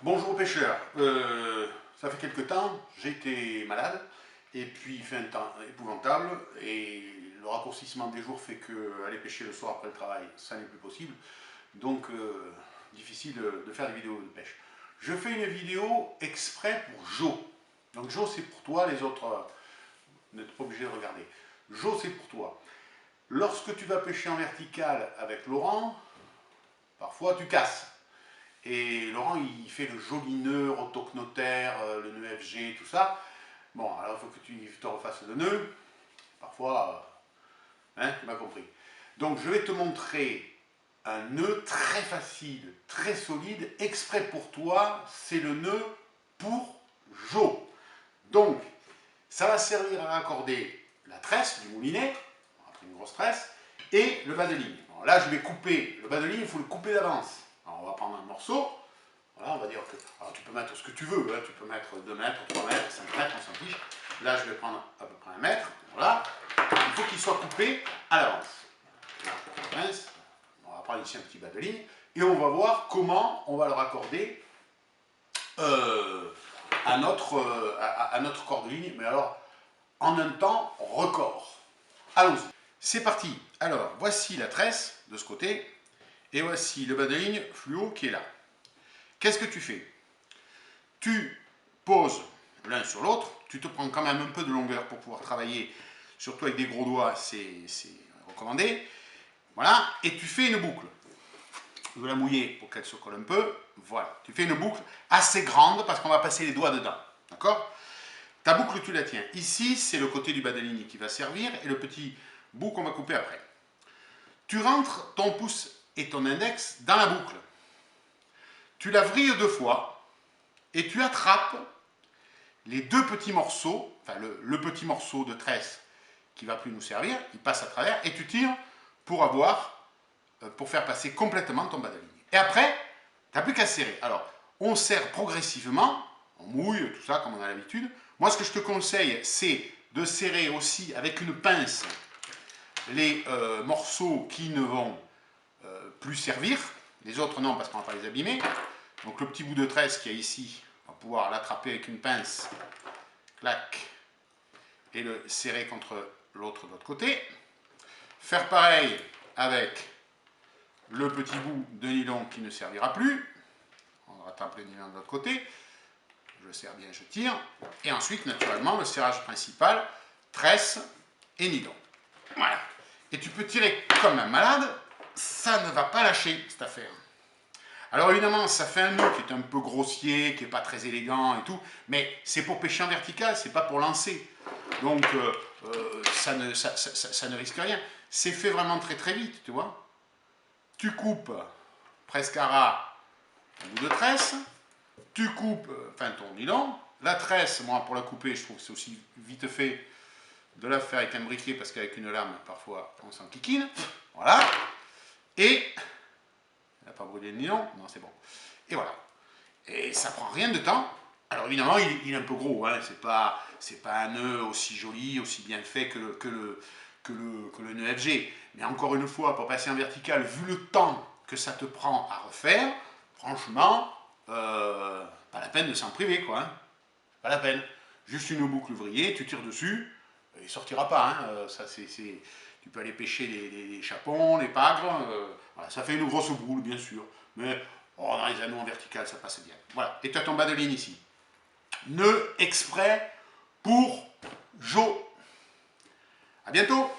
Bonjour pêcheurs, ça fait quelque temps, j'ai été malade et puis il fait un temps épouvantable et le raccourcissement des jours fait que aller pêcher le soir après le travail, ça n'est plus possible. Donc difficile de faire des vidéos de pêche. Je fais une vidéo exprès pour Joe. Donc Joe c'est pour toi, les autres n'êtes pas obligés de regarder. Joe c'est pour toi. Lorsque tu vas pêcher en vertical avec Laurent, parfois tu casses. Et Laurent, il fait le joli nœud rotocnotaire, le nœud FG, tout ça. Bon, alors il faut que tu te refasses le nœud. Parfois, tu m'as compris. Donc je vais te montrer un nœud très facile, très solide, exprès pour toi. C'est le nœud pour Joe. Donc, ça va servir à raccorder la tresse du moulinet, après une grosse tresse, et le bas de ligne. Bon, là, je vais couper le bas de ligne, il faut le couper d'avance. Alors, on va prendre un morceau. Voilà, on va dire que. Alors, tu peux mettre ce que tu veux, hein, tu peux mettre 2 mètres, 3 mètres, 5 mètres, on s'en fiche. Là, je vais prendre à peu près 1 mètre. Voilà. Il faut qu'il soit coupé à l'avance. On va prendre ici un petit bas de ligne et on va voir comment on va le raccorder à notre corps de ligne, mais alors en un temps record. Allons-y. C'est parti. Alors, voici la tresse de ce côté et voici le bas de ligne fluo qui est là. Qu'est-ce que tu fais? Tu poses l'un sur l'autre, tu te prends quand même un peu de longueur pour pouvoir travailler, surtout avec des gros doigts, c'est recommandé. Voilà, et tu fais une boucle. Je vais la mouiller pour qu'elle se colle un peu. Voilà, tu fais une boucle assez grande parce qu'on va passer les doigts dedans. D'accord? Ta boucle, tu la tiens. Ici, c'est le côté du bas de ligne qui va servir et le petit bout qu'on va couper après. Tu rentres ton pouce et ton index dans la boucle. Tu la vrilles 2 fois et tu attrapes les 2 petits morceaux, enfin le petit morceau de tresse qui ne va plus nous servir, il passe à travers et tu tires pour faire passer complètement ton bas de ligne. Et après, tu n'as plus qu'à serrer. Alors, on serre progressivement, on mouille, tout ça, comme on a l'habitude. Moi, ce que je te conseille, c'est de serrer aussi avec une pince les morceaux qui ne vont plus servir. Les autres, non, parce qu'on ne va pas les abîmer. Donc, le petit bout de tresse qu'il y a ici, on va pouvoir l'attraper avec une pince, clac, et le serrer contre l'autre de l'autre côté. Faire pareil avec le petit bout de nylon qui ne servira plus. On rattrape le nylon de l'autre côté. Je serre bien, je tire. Et ensuite, naturellement, le serrage principal, tresse et nylon. Voilà. Et tu peux tirer comme un malade, ça ne va pas lâcher cette affaire. Alors évidemment, ça fait un nœud qui est un peu grossier, qui n'est pas très élégant et tout, mais c'est pour pêcher en vertical, c'est pas pour lancer. Donc ça ne risque rien. C'est fait vraiment très très vite, tu vois. Tu coupes presque à ras un bout de tresse, tu coupes ton nylon. La tresse, moi pour la couper, je trouve que c'est aussi vite fait de la faire avec un briquet parce qu'avec une lame, parfois on s'en kikine. Voilà. Et elle n'a pas brûlé le nylon, non c'est bon. Et voilà. Et ça prend rien de temps. Alors évidemment, il est un peu gros, hein. C'est pas un nœud aussi joli, aussi bien fait que le nœud FG. Mais encore une fois, pour passer en vertical, vu le temps que ça te prend à refaire, franchement, pas la peine de s'en priver, quoi. Hein. Pas la peine. Juste une boucle vrillée, tu tires dessus, il ne sortira pas. Hein. Tu peux aller pêcher les chapons, les pagres. Voilà, ça fait une grosse boule, bien sûr. Mais dans les anneaux en vertical, ça passe bien. Voilà. Et tu as ton bas de ligne ici. Nœud exprès pour Joe. À bientôt.